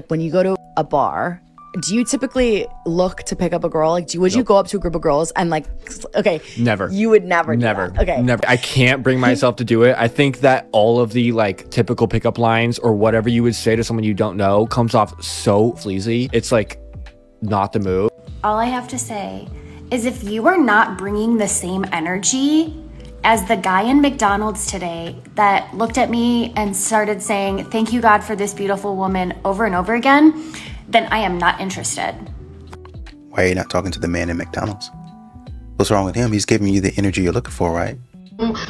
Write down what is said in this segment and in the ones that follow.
when you go to a bar, do you typically look to pick up a girl? Like, would you go up to a group of girls and like, okay, never. You would never do that. Okay, never. I can't bring myself to do it. I think that all of the like typical pickup lines or whatever you would say to someone you don't know comes off so fleasy. It's like not the move. All I have to say is if you are not bringing the same energy as the guy in McDonald's today that looked at me and started saying, "Thank you, God, for this beautiful woman," over and over again, then I am not interested. Why are you not talking to the man in McDonald's? What's wrong with him? He's giving you the energy you're looking for, right?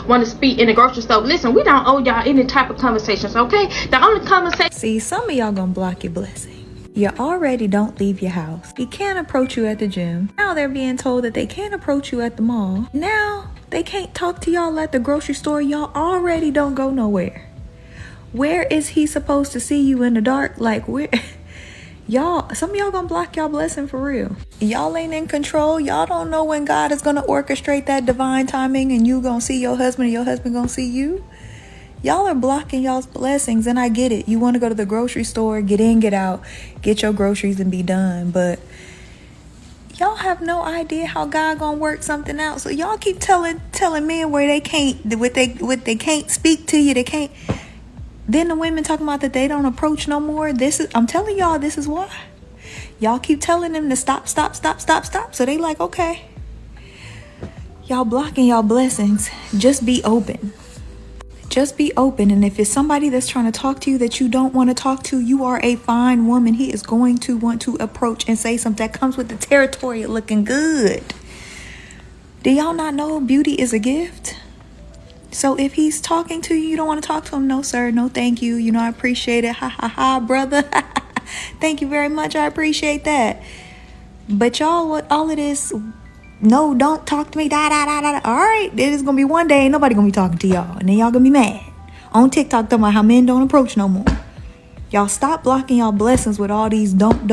Want to speak in the grocery store. Listen, we don't owe y'all any type of conversations, okay? The only conversation... See, some of y'all gonna block your blessing. You already don't leave your house. He can't approach you at the gym. Now they're being told that they can't approach you at the mall. Now they can't talk to y'all at the grocery store. Y'all already don't go nowhere. Where is he supposed to see you in the dark? Like, where... Y'all, some of y'all gonna block y'all blessing for real. Y'all ain't in control. Y'all don't know when God is gonna orchestrate that divine timing and you gonna see your husband and your husband gonna see you. Y'all are blocking y'all's blessings, and I get it. You want to go to the grocery store, get in, get out, get your groceries and be done. But y'all have no idea how God gonna work something out. So y'all keep telling men where they can't, what they can't speak to you. They can't. Then the women talking about that they don't approach no more. I'm telling y'all, this is why. Y'all keep telling them to stop. So they like, okay. Y'all blocking y'all blessings. Just be open. Just be open. And if it's somebody that's trying to talk to you that you don't want to talk to, you are a fine woman. He is going to want to approach and say something that comes with the territory of looking good. Do y'all not know beauty is a gift? So if he's talking to you, you don't want to talk to him. No, sir. No, thank you. You know, I appreciate it. Ha, ha, ha, brother. Thank you very much. I appreciate that. But y'all, what all it is, no, don't talk to me. Da, da, da, da. All right. It is going to be one day. Ain't nobody going to be talking to y'all. And then y'all going to be mad. On TikTok, talking about how men don't approach no more. Y'all stop blocking y'all blessings with all these don't.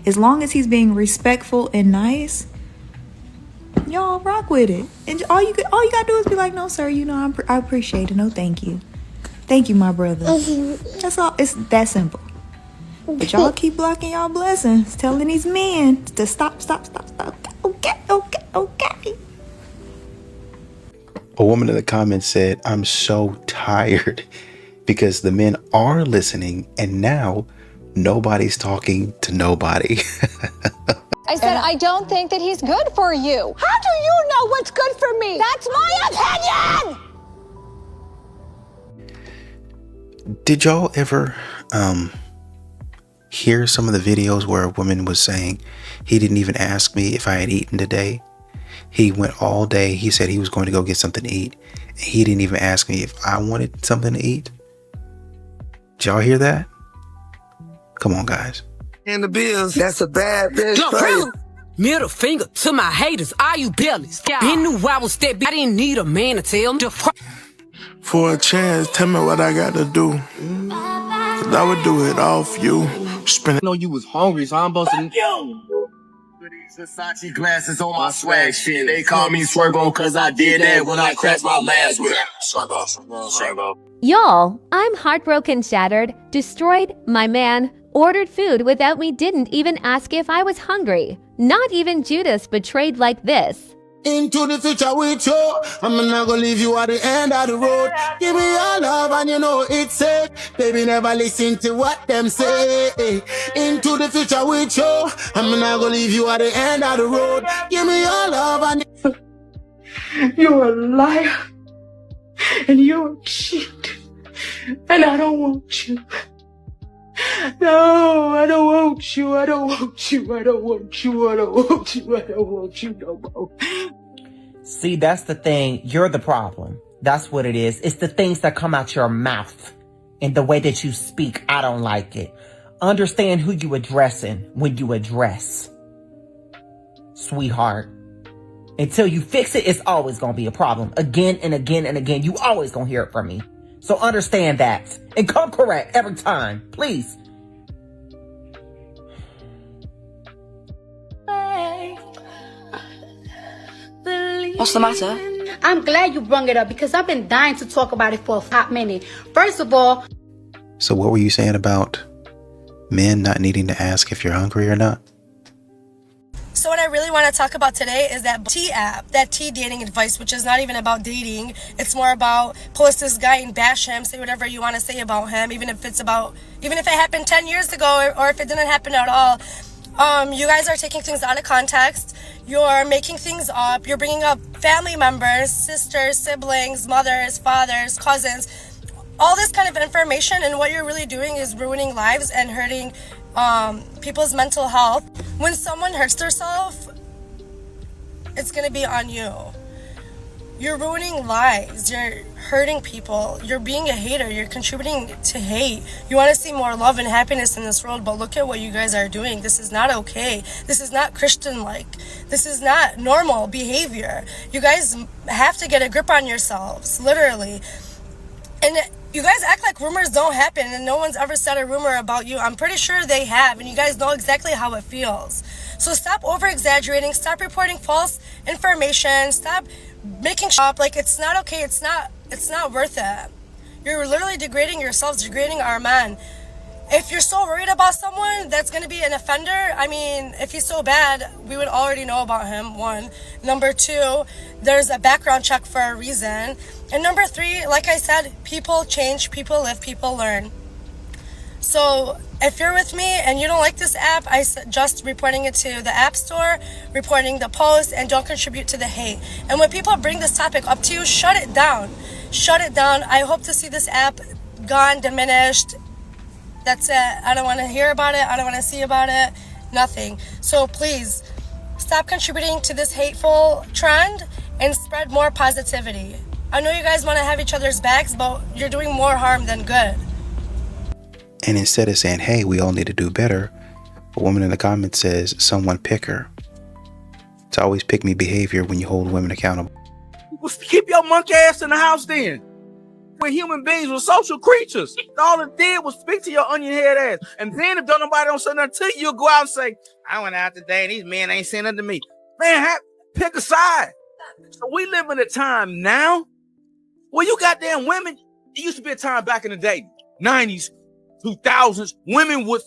As long as he's being respectful and nice, y'all rock with it. And all you gotta do is be like, no, sir, you know, I appreciate it. No, thank you. Thank you, my brother. That's all. It's that simple. But y'all keep blocking y'all blessings, telling these men to stop. Okay. A woman in the comments said, "I'm so tired because the men are listening and now nobody's talking to nobody." I said, I don't think that he's good for you. How do you know what's good for me? That's my opinion! Did y'all ever hear some of the videos where a woman was saying, he didn't even ask me if I had eaten today? He went all day. He said he was going to go get something to eat. And he didn't even ask me if I wanted something to eat. Did y'all hear that? Come on, guys. In the bills, that's a bad bitch. Middle finger to my haters, all you bellies. Been knew I was that bitch. I didn't need a man to tell me to For a chance, tell me what I gotta do. 'Cause I would do it all for you. I know you was hungry, so I'm supposed to... These Versace glasses on my swag shit. They call me Swervo cause I did that when I crashed my last whip. Swervo. Y'all, I'm heartbroken, shattered, destroyed, my man, ordered food without me, didn't even ask if I was hungry. Not even Judas betrayed like this. Into the future with you, I'm not gonna leave you at the end of the road. Give me your love and you know it's safe. Baby, never listen to what them say. Into the future with you, I'm not gonna leave you at the end of the road. Give me your love and... You're a liar. And you're a cheat. And I don't want you. No, I don't want you. I don't want you. I don't want you. I don't want you. I don't want you no more. See, that's the thing. You're the problem. That's what it is. It's the things that come out your mouth and the way that you speak. I don't like it. Understand who you addressing when you address. Sweetheart. Until you fix it, it's always going to be a problem. Again and again and again. You always going to hear it from me. So understand that. And come correct every time. Please. What's the matter? I'm glad you brought it up because I've been dying to talk about it for a hot minute. First of all... So what were you saying about men not needing to ask if you're hungry or not? So what I really want to talk about today is that T app, that T dating advice, which is not even about dating. It's more about post this guy and bash him, say whatever you want to say about him, even if it happened 10 years ago or if it didn't happen at all. You guys are taking things out of context. You're making things up. You're bringing up family members, sisters, siblings, mothers, fathers, cousins, all this kind of information. And what you're really doing is ruining lives and hurting people's mental health. When someone hurts themselves, it's going to be on you. You're ruining lives. You're hurting people. You're being a hater. You're contributing to hate. You want to see more love and happiness in this world, but look at what you guys are doing. This is not okay. This is not Christian-like. This is not normal behavior. You guys have to get a grip on yourselves, literally. And you guys act like rumors don't happen and no one's ever said a rumor about you. I'm pretty sure they have, and you guys know exactly how it feels. So stop over-exaggerating. Stop reporting false information. Stop making up like it's not okay. It's not worth it. You're literally degrading yourselves, degrading our men. If you're so worried about someone that's going to be an offender, I mean, if he's so bad, we would already know about him, one. Number two, there's a background check for a reason. And number three, like I said, people change, people live, people learn. So if you're with me and you don't like this app, I suggest reporting it to the App Store, reporting the post, and don't contribute to the hate. And when people bring this topic up to you, shut it down. Shut it down. I hope to see this app gone, diminished. That's it. I don't want to hear about it. I don't want to see about it. Nothing. So please, stop contributing to this hateful trend and spread more positivity. I know you guys want to have each other's backs, but you're doing more harm than good. And instead of saying, hey, we all need to do better, a woman in the comments says, someone pick her. It's always pick me behavior when you hold women accountable. Well, keep your monkey ass in the house then. When human beings were social creatures, all it did was speak to your onion head ass. And then if nobody don't say nothing to you, you'll go out and say, I went out today and these men ain't saying nothing to me. Man, pick a side. So we live in a time now where you goddamn women, it used to be a time back in the day, 90s, 2000s, women would,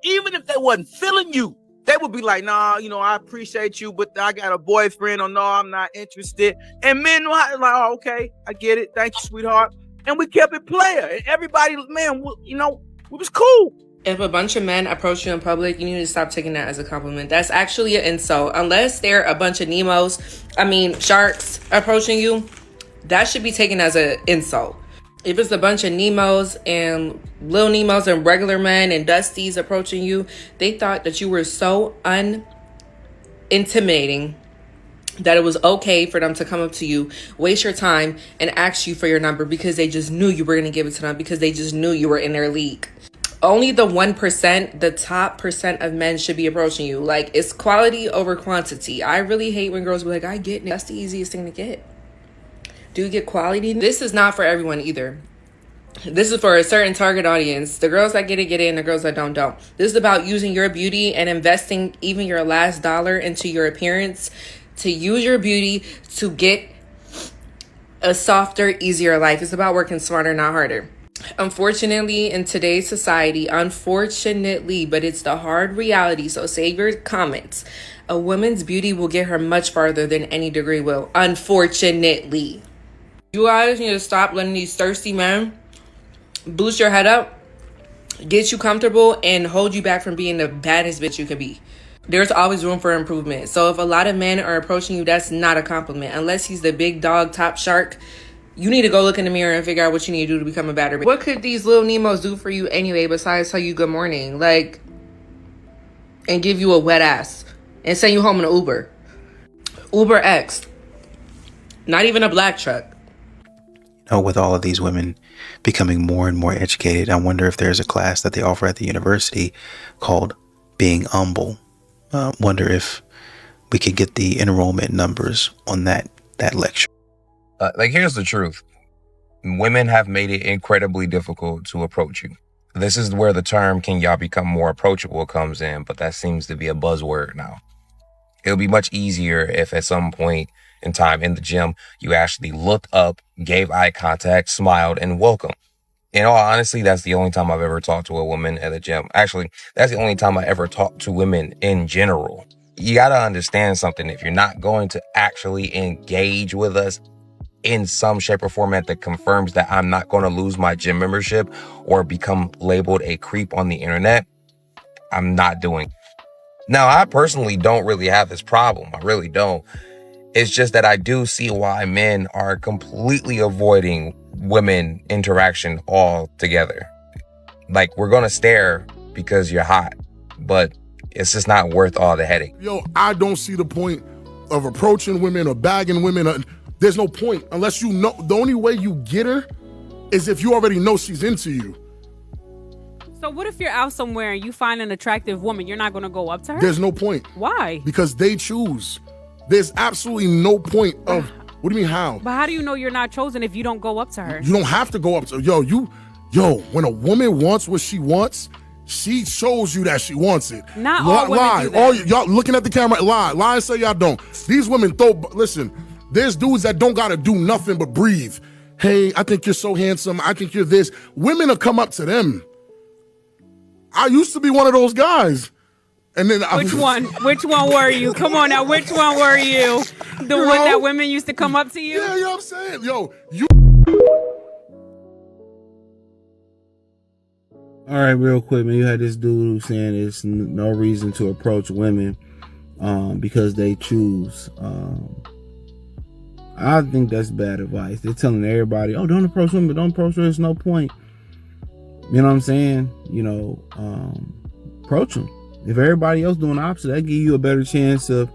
even if they wasn't feeling you, they would be like, nah, I appreciate you, but I got a boyfriend, or no, I'm not interested. And men were like, oh, okay, I get it. Thank you, sweetheart. And we kept it player. And everybody, man, we was cool. If a bunch of men approach you in public, you need to stop taking that as a compliment. That's actually an insult. Unless they're a bunch of sharks approaching you, that should be taken as an insult. If it's a bunch of Nemos and Lil Nemos and regular men and Dusties approaching you, they thought that you were so unintimidating that it was okay for them to come up to you, waste your time, and ask you for your number because they just knew you were going to give it to them because they just knew you were in their league. Only the 1%, the top percent of men should be approaching you. Like, it's quality over quantity. I really hate when girls be like, I get it. That's the easiest thing to get. Do you get quality? This is not for everyone either. This is for a certain target audience. The girls that get it, and the girls that don't. This is about using your beauty and investing even your last dollar into your appearance to use your beauty to get a softer, easier life. It's about working smarter, not harder. Unfortunately, in today's society, but it's the hard reality, so save your comments. A woman's beauty will get her much farther than any degree will. Unfortunately. You guys need to stop letting these thirsty men boost your head up, get you comfortable, and hold you back from being the baddest bitch you could be. There's always room for improvement. So if a lot of men are approaching you, that's not a compliment. Unless he's the big dog, top shark, you need to go look in the mirror and figure out what you need to do to become a better bitch. What could these little Nemos do for you anyway besides tell you good morning? And give you a wet ass and send you home in an Uber. Uber X. Not even a black truck. With all of these women becoming more and more educated, I wonder if there's a class that they offer at the university called Being Humble. Wonder if we could get the enrollment numbers on that lecture. Here's the truth. Women have made it incredibly difficult to approach you. This is where the term, can y'all become more approachable, comes in, but that seems to be a buzzword now. It'll be much easier if at some point in time in the gym, you actually looked up, gave eye contact, smiled, and welcome. In all honesty, that's the only time I've ever talked to a woman at a gym. Actually, that's the only time I ever talked to women in general. You got to understand something. If you're not going to actually engage with us in some shape or format that confirms that I'm not going to lose my gym membership or become labeled a creep on the internet, I'm not doing it. Now, I personally don't really have this problem. I really don't. It's just that I do see why men are completely avoiding women interaction altogether. Like, we're going to stare because you're hot, but it's just not worth all the headache. Yo, I don't see the point of approaching women or bagging women. There's no point unless you know. The only way you get her is if you already know she's into you. So what if you're out somewhere and you find an attractive woman? You're not going to go up to her? There's no point. Why? Because they choose. There's absolutely no point of, what do you mean how? But how do you know you're not chosen if you don't go up to her? You don't have to go up to her. When a woman wants what she wants, she shows you that she wants it. Not all women do that. All y'all looking at the camera, lie and say y'all don't. These women listen, there's dudes that don't gotta do nothing but breathe. Hey, I think you're so handsome. I think you're this. Women will come up to them. I used to be one of those guys. And then Which one? Which one were you? Come on now, which one were you? The one that women used to come up to you? Yeah, you know what I'm saying? Yo, you. All right, real quick, man. You had this dude who's saying there's no reason to approach women because they choose. I think that's bad advice. They're telling everybody, oh, don't approach women, don't approach her. There's no point. You know what I'm saying? Approach them. If everybody else doing the opposite, that give you a better chance of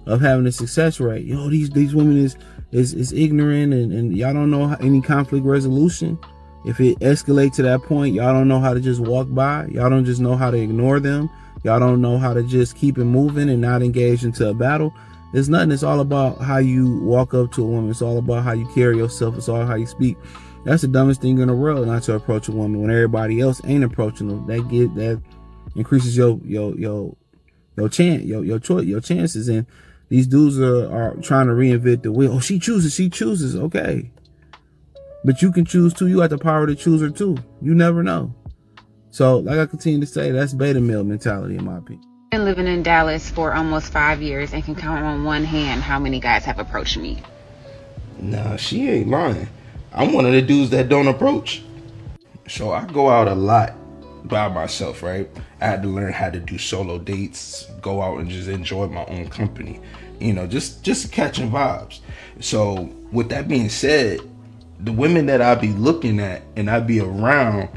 having a success rate. These women is ignorant and y'all don't know any conflict resolution. If it escalates to that point, y'all don't know how to just walk by. Y'all don't just know how to ignore them. Y'all don't know how to just keep it moving and not engage into a battle. There's nothing. It's all about how you walk up to a woman. It's all about how you carry yourself. It's all how you speak. That's the dumbest thing in the world, not to approach a woman when everybody else ain't approaching them. That increases your chances. And these dudes are trying to reinvent the wheel. Oh, she chooses. Okay. But you can choose too. You got the power to choose her too. You never know. So, like I continue to say, that's beta male mentality in my opinion. I've been living in Dallas for almost 5 years and can count on one hand how many guys have approached me. Nah, she ain't lying. I'm one of the dudes that don't approach. So I go out a lot by myself, right? I had to learn how to do solo dates, go out and just enjoy my own company, just catching vibes. So with that being said, the women that I be looking at and I be around,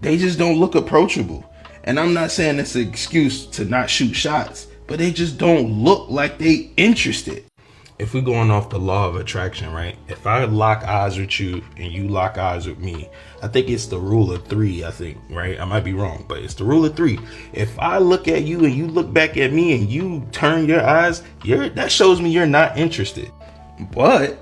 they just don't look approachable. And I'm not saying it's an excuse to not shoot shots, but they just don't look like they interested. If we're going off the law of attraction, right? If I lock eyes with you and you lock eyes with me, I think it's the rule of three, right? I might be wrong, but it's the rule of three. If I look at you and you look back at me and you turn your eyes, that shows me you're not interested. But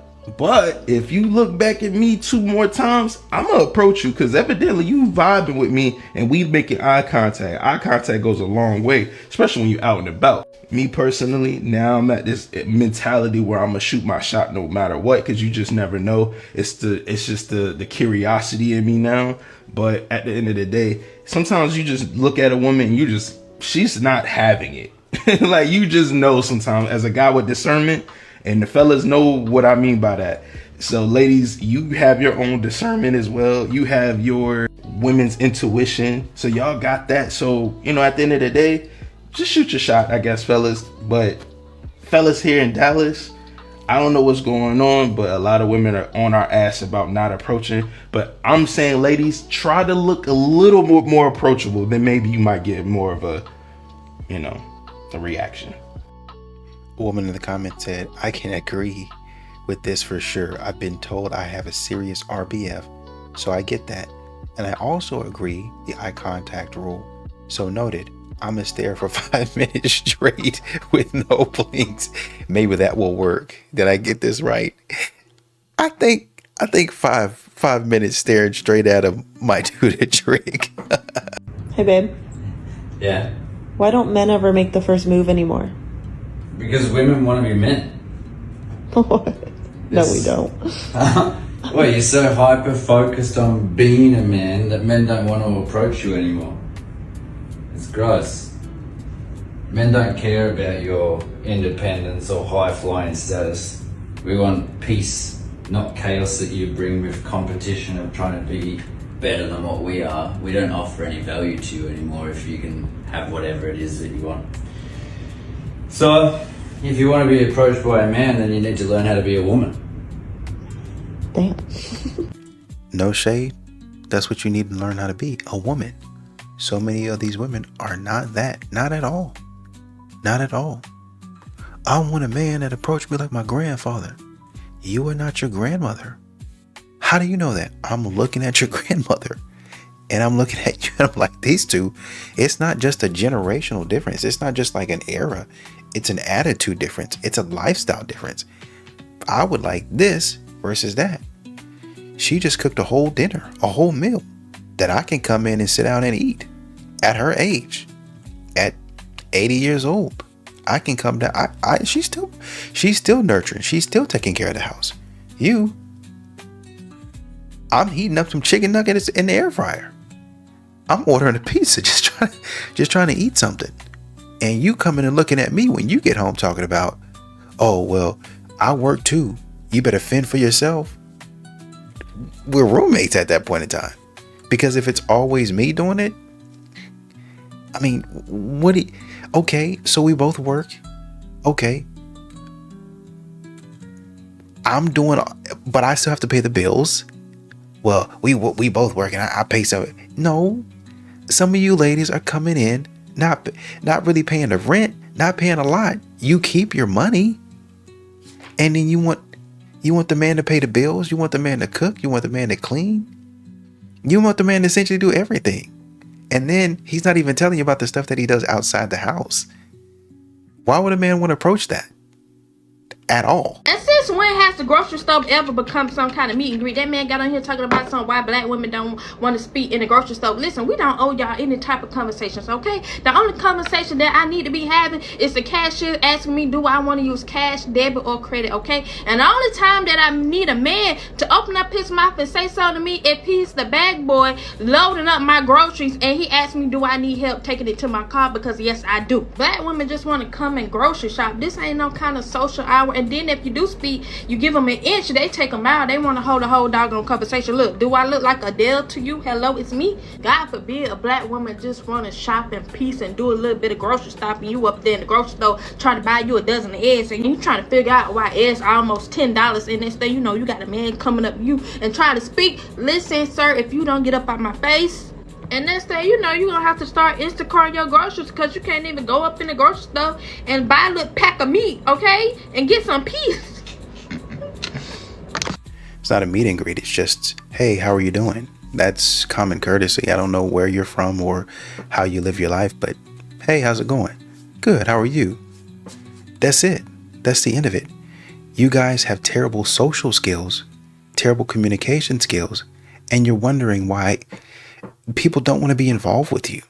if you look back at me 2 more times, I'm gonna approach you because evidently you vibing with me and we making eye contact. Eye contact goes a long way, especially when you're out and about. Me personally, now I'm at this mentality where I'm gonna shoot my shot no matter what, because you just never know. It's just the curiosity in me now. But at the end of the day, sometimes you just look at a woman and she's not having it. Like, you just know sometimes, as a guy with discernment, and the fellas know what I mean by that. So ladies, you have your own discernment as well. You have your women's intuition. So y'all got that. So, at the end of the day, just shoot your shot, I guess, fellas. But fellas here in Dallas, I don't know what's going on, but a lot of women are on our ass about not approaching. But I'm saying, ladies, try to look a little bit more approachable. Then maybe you might get more of a reaction. A woman in the comments said, I can agree with this for sure. I've been told I have a serious RBF, so I get that. And I also agree the eye contact rule. So noted, I'm gonna stare for 5 minutes straight with no blinks. Maybe that will work. Did I get this right? I think 5 minutes staring straight at him might do the trick. Hey babe. Yeah. Why don't men ever make the first move anymore? Because women want to be men. No, we don't. Well, you're so hyper-focused on being a man that men don't want to approach you anymore. It's gross. Men don't care about your independence or high-flying status. We want peace, not chaos that you bring with competition of trying to be better than what we are. We don't offer any value to you anymore if you can have whatever it is that you want. So, if you want to be approached by a man, then you need to learn how to be a woman. Damn. No shade. That's what you need to learn how to be, a woman. So many of these women are not that. Not at all. Not at all. I want a man that approached me like my grandfather. You are not your grandmother. How do you know that? I'm looking at your grandmother and I'm looking at you and I'm like, these two, it's not just a generational difference. It's not just like an era. It's an attitude difference. It's a lifestyle difference. I would like this versus that. She just cooked a whole dinner, a whole meal that I can come in and sit down and eat at her age, at 80 years old. I can come down. She's still nurturing. She's still taking care of the house. I'm heating up some chicken nuggets in the air fryer. I'm ordering a pizza, just trying to eat something. And you coming and looking at me when you get home talking about, oh, well, I work too. You better fend for yourself. We're roommates at that point in time. Because if it's always me doing it, I mean, okay, so we both work. Okay. I'm doing, but I still have to pay the bills. Well, we both work and I pay some. No, some of you ladies are coming in, not really paying the rent, not paying a lot. You keep your money. And then you want the man to pay the bills. You want the man to cook. You want the man to clean. You want the man to essentially do everything. And then he's not even telling you about the stuff that he does outside the house. Why would a man want to approach that at all? And since when has the grocery store ever become some kind of meet and greet? That man got on here talking about why black women don't want to speak in the grocery store. Listen, we don't owe y'all any type of conversations, okay? The only conversation that I need to be having is the cashier asking me, do I want to use cash, debit, or credit, okay? And the only time that I need a man to open up his mouth and say something to me if he's the bag boy loading up my groceries and he asks me, do I need help taking it to my car? Because yes, I do. Black women just want to come and grocery shop. This ain't no kind of social hour. And then if you do speak, you give them an inch, they take them out. They want to hold a whole doggone conversation. Look, do I look like Adele to you? Hello, it's me. God forbid a black woman just want to shop in peace and do a little bit of grocery shopping. You up there in the grocery store trying to buy you a dozen of eggs and you trying to figure out why eggs are almost $10. And next thing you know, you got a man coming up to you and trying to speak. Listen, sir, if you don't get up out my face, and next thing you know, you're going to have to start Instacarting your groceries because you can't even go up in the grocery store and buy a little pack of meat, okay? And get some peace. It's not a meet and greet. It's just, hey, how are you doing? That's common courtesy. I don't know where you're from or how you live your life, but hey, how's it going? Good. How are you? That's it. That's the end of it. You guys have terrible social skills, terrible communication skills, and you're wondering why people don't want to be involved with you.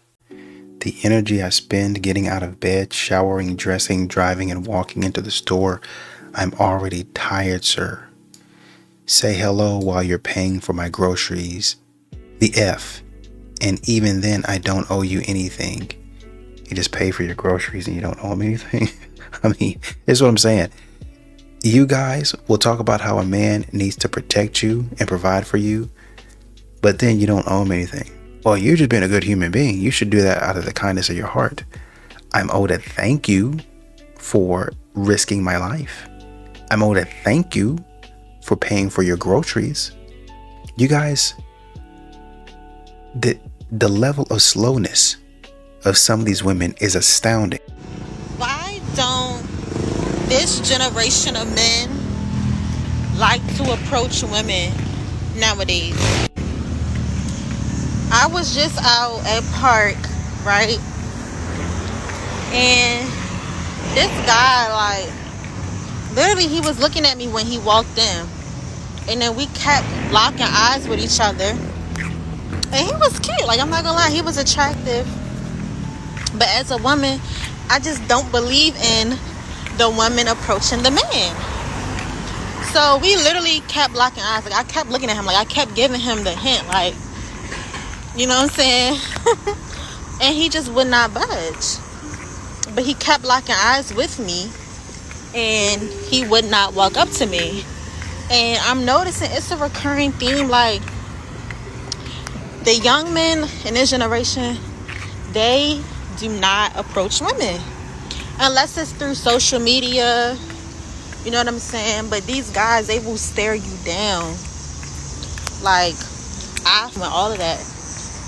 The energy I spend getting out of bed, showering, dressing, driving, and walking into the store, I'm already tired, sir. Say hello while you're paying for my groceries. The F. And even then, I don't owe you anything. You just pay for your groceries and you don't owe me anything. I mean, that's what I'm saying. You guys will talk about how a man needs to protect you and provide for you, but then you don't owe him anything. Well, you're just being a good human being. You should do that out of the kindness of your heart. I'm owed a thank you for risking my life. I'm owed a thank you for paying for your groceries. You guys, the level of slowness of some of these women is astounding. Why don't this generation of men like to approach women nowadays? I was just out at park, right? And this guy, like, literally he was looking at me when he walked in. And then we kept locking eyes with each other. And he was cute. Like, I'm not gonna lie, he was attractive. But as a woman, I just don't believe in the woman approaching the man. So we literally kept locking eyes. Like I kept looking at him. Like I kept giving him the hint. Like, you know what I'm saying? And he just would not budge. But he kept locking eyes with me, and he would not walk up to me. And I'm noticing it's a recurring theme. Like the young men in this generation, they do not approach women unless it's through social media. You know what I'm saying? But these guys, they will stare you down. Like, and all of that.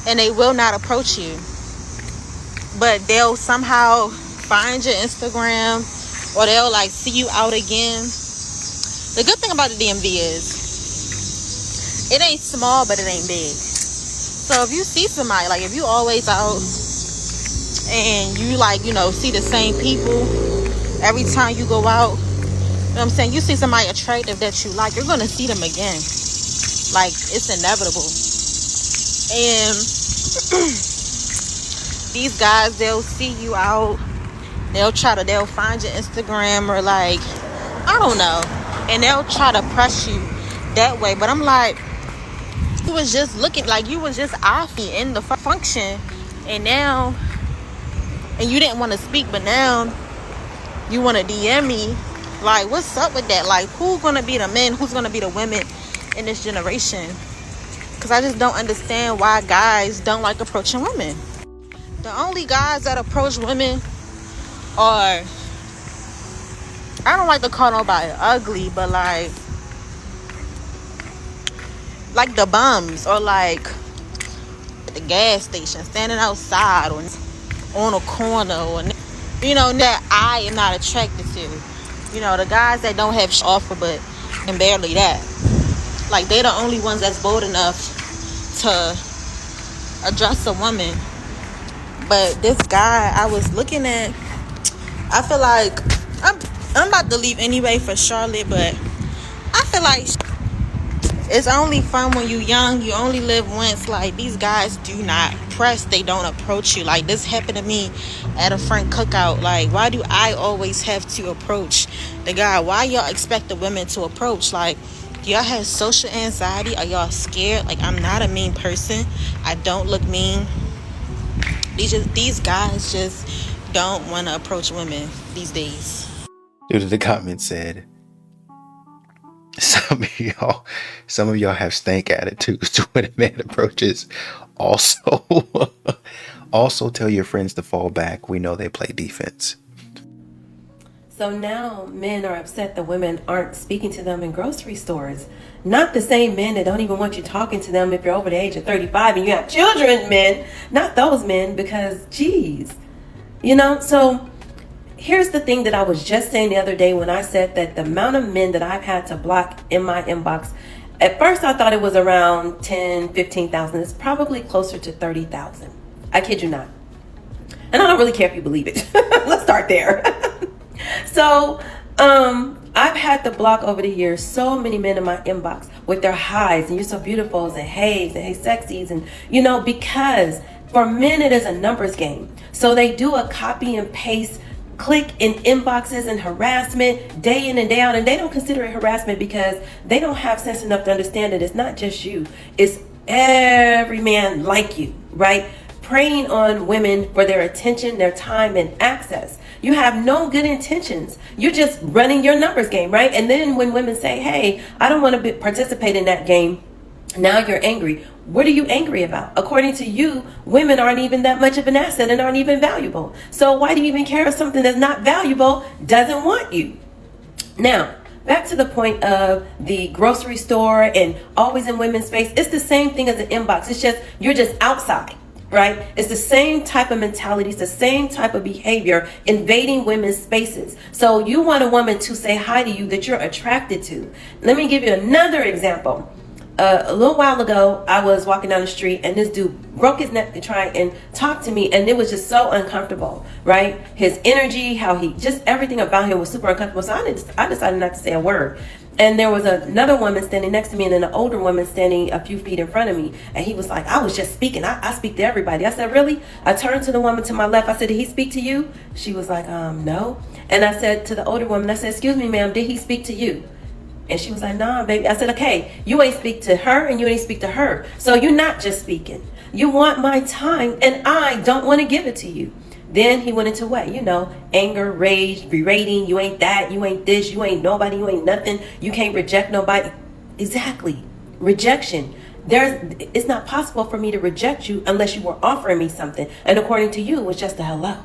And they will not approach you. But they'll somehow find your Instagram, or they'll like see you out again. The good thing about the DMV is it ain't small, but it ain't big. So if you see somebody, like if you always out and you like, you know, see the same people every time you go out, you know what I'm saying? You see somebody attractive that you like, you're gonna see them again. Like, it's inevitable. And these guys, they'll see you out, they'll find your Instagram, or like, I don't know, and they'll try to press you that way. But I'm like, you was just looking, like you was just off in the function, and now, and you didn't want to speak, but now you want to DM me. Like, what's up with that? Like, who's gonna be the men, who's gonna be the women in this generation? Because I just don't understand why guys don't like approaching women. The only guys that approach women are, I don't like to call nobody ugly, but like the bums, or like at the gas station, standing outside, or on a corner, or, you know, that I am not attracted to. You know, the guys that don't have offer, but and barely that. Like, they're the only ones that's bold enough to address a woman. But this guy I was looking at, I feel like I'm about to leave anyway for Charlotte, but I feel like it's only fun when you young. You only live once. Like, these guys do not press. They don't approach you. Like, this happened to me at a friend cookout. Like, why do I always have to approach the guy? Why y'all expect the women to approach? Like, do y'all have social anxiety? Are y'all scared? Like, I'm not a mean person. I don't look mean. These guys just don't want to approach women these days. Dude in the comments said, some of y'all have stank attitudes to when a man approaches. Also tell your friends to fall back. We know they play defense. So now men are upset that women aren't speaking to them in grocery stores. Not the same men that don't even want you talking to them if you're over the age of 35 and you have children, men. Not those men, because geez. You know, so here's the thing that I was just saying the other day when I said that the amount of men that I've had to block in my inbox, at first I thought it was around 10, 15,000. It's probably closer to 30,000. I kid you not. And I don't really care if you believe it. Let's start there. So, I've had to block over the years so many men in my inbox with their highs and you're so beautiful and hey sexies, and you know, because for men it is a numbers game. So they do a copy and paste, click in inboxes and harassment day in and day out, and they don't consider it harassment because they don't have sense enough to understand that it's not just you, it's every man like you, right? Preying on women for their attention, their time, and access. You have no good intentions. You're just running your numbers game, right? And then when women say, hey, I don't want to participate in that game, now you're angry. What are you angry about? According to you, women aren't even that much of an asset and aren't even valuable. So why do you even care if something that's not valuable doesn't want you? Now, back to the point of the grocery store and always in women's face. It's the same thing as an inbox. It's just, you're just outside. Right? It's the same type of mentality. It's the same type of behavior invading women's spaces. So you want a woman to say hi to you that you're attracted to. Let me give you another example. A little while ago, I was walking down the street and this dude broke his neck to try and talk to me, and it was just so uncomfortable, right? His energy, how he, just everything about him was super uncomfortable. So I decided not to say a word. And there was another woman standing next to me and then an older woman standing a few feet in front of me. And he was like, I was just speaking. I speak to everybody. I said, really? I turned to the woman to my left. I said, did he speak to you? She was like, no. And I said to the older woman, I said, excuse me, ma'am, did he speak to you? And she was like, nah, baby. I said, okay, you ain't speak to her and you ain't speak to her. So you're not just speaking. You want my time and I don't want to give it to you. Then he went into what? Anger, rage, berating. You ain't that, you ain't this, you ain't nobody, you ain't nothing. You can't reject nobody. Exactly. Rejection. It's not possible for me to reject you unless you were offering me something. And according to you, it was just a hello.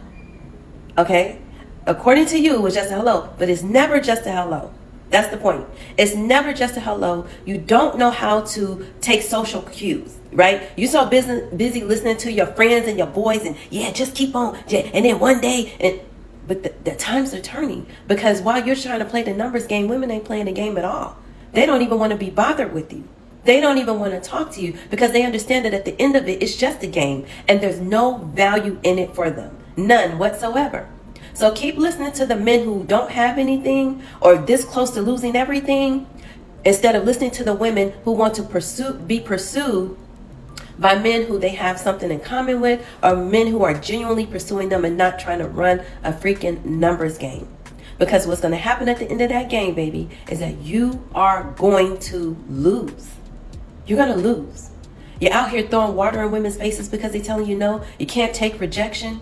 Okay? According to you, it was just a hello. But it's never just a hello. That's the point. It's never just a hello. You don't know how to take social cues, right? You so busy listening to your friends and your boys and just keep on. And then one day, but the times are turning, because while you're trying to play the numbers game, women ain't playing the game at all. They don't even want to be bothered with you. They don't even want to talk to you because they understand that at the end of it, it's just a game and there's no value in it for them. None whatsoever. So keep listening to the men who don't have anything or this close to losing everything, instead of listening to the women who want to be pursued by men who they have something in common with, or men who are genuinely pursuing them and not trying to run a freaking numbers game. Because what's going to happen at the end of that game, baby, is that you are going to lose. You're going to lose. You're out here throwing water in women's faces because they're telling you no. You can't take rejection.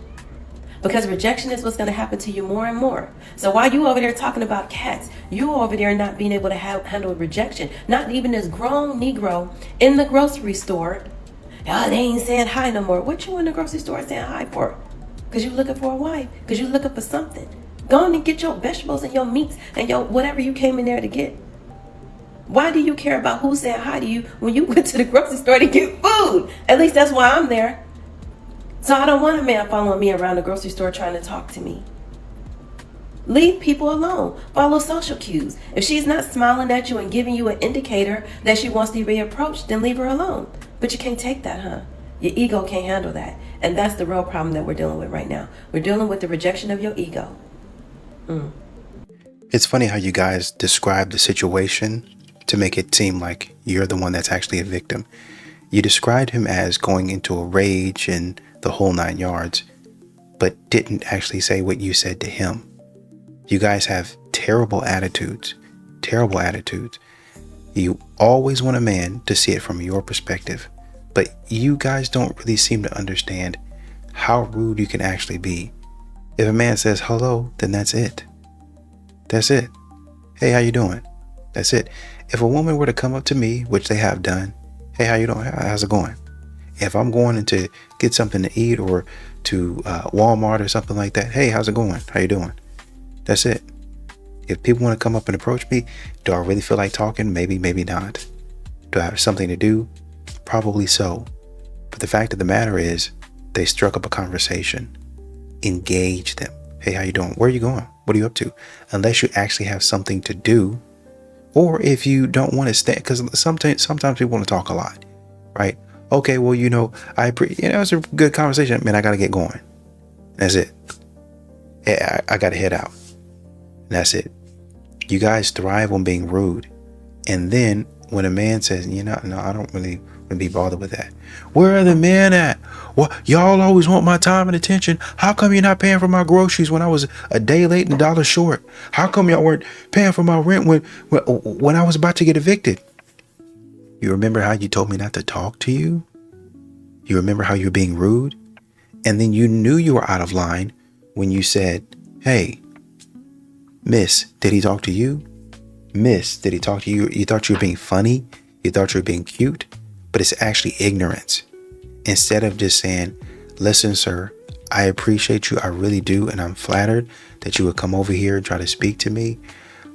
Because rejection is what's going to happen to you more and more. So while you over there talking about cats, you over there not being able to handle rejection. Not even this grown Negro in the grocery store. Oh, they ain't saying hi no more. What you in the grocery store saying hi for? Because you looking for a wife. Because you looking for something. Go on and get your vegetables and your meats and your whatever you came in there to get. Why do you care about who's saying hi to you when you went to the grocery store to get food? At least that's why I'm there. So I don't want a man following me around the grocery store trying to talk to me. Leave people alone. Follow social cues. If she's not smiling at you and giving you an indicator that she wants to be approached, then leave her alone. But you can't take that, huh? Your ego can't handle that. And that's the real problem that we're dealing with right now. We're dealing with the rejection of your ego. It's funny how you guys describe the situation to make it seem like you're the one that's actually a victim. You described him as going into a rage and the whole 9 yards, but didn't actually say what you said to him. You guys have terrible attitudes. Terrible attitudes. You always want a man to see it from your perspective, but you guys don't really seem to understand how rude you can actually be. If a man says hello, then that's it. That's it. Hey, how you doing? That's it. If a woman were to come up to me, which they have done, hey, how you doing? How's it going? If I'm going to get something to eat or to Walmart or something like that, hey, how's it going? How you doing? That's it. If people want to come up and approach me, do I really feel like talking? Maybe, maybe not. Do I have something to do? Probably so. But the fact of the matter is, they struck up a conversation. Engage them. Hey, how you doing? Where are you going? What are you up to? Unless you actually have something to do, or if you don't want to stay, because sometimes people want to talk a lot, right? Okay, well, it's a good conversation. Man, I got to get going. That's it. Yeah, I got to head out. That's it. You guys thrive on being rude. And then when a man says, no, I don't really want to be bothered with that. Where are the men at? Well, y'all always want my time and attention. How come you're not paying for my groceries when I was a day late and $1 short? How come y'all weren't paying for my rent when I was about to get evicted? You remember how you told me not to talk to you? You remember how you're being rude? And then you knew you were out of line when you said, hey, miss, did he talk to you? Miss, did he talk to you? You thought you were being funny? You thought you were being cute? But it's actually ignorance. Instead of just saying, listen, sir, I appreciate you. I really do. And I'm flattered that you would come over here and try to speak to me.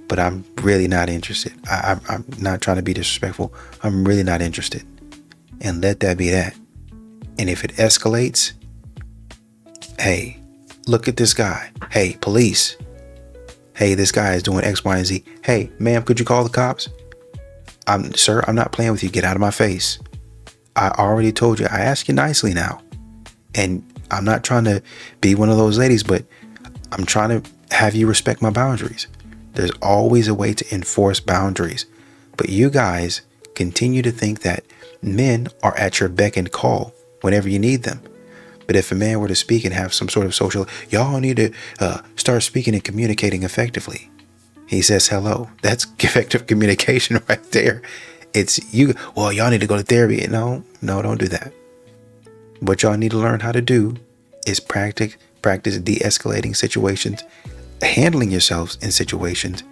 But I'm really not interested. I'm not trying to be disrespectful. I'm really not interested. And let that be that. And if it escalates, hey, look at this guy. Hey, police. Hey, this guy is doing X, Y, and Z. Hey, ma'am, could you call the cops? Sir, I'm not playing with you. Get out of my face. I already told you. I asked you nicely now. And I'm not trying to be one of those ladies, but I'm trying to have you respect my boundaries. There's always a way to enforce boundaries. But you guys continue to think that men are at your beck and call whenever you need them. But if a man were to speak and have some sort of social, y'all need to start speaking and communicating effectively. He says hello. That's effective communication right there. It's you. Well, y'all need to go to therapy. No, don't do that. What y'all need to learn how to do is practice de-escalating situations, handling yourselves in situations,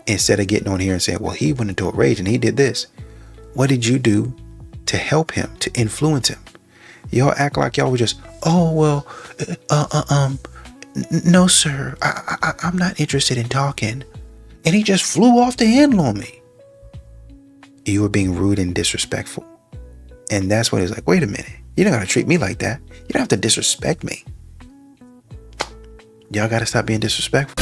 instead of getting on here and saying, well, he went into a rage and he did this. What did you do to help him, to influence him? Y'all act like y'all were just, oh, well, no, sir, I'm not interested in talking. And he just flew off the handle on me. You were being rude and disrespectful. And that's when it's like, wait a minute. You don't got to treat me like that. You don't have to disrespect me. Y'all got to stop being disrespectful.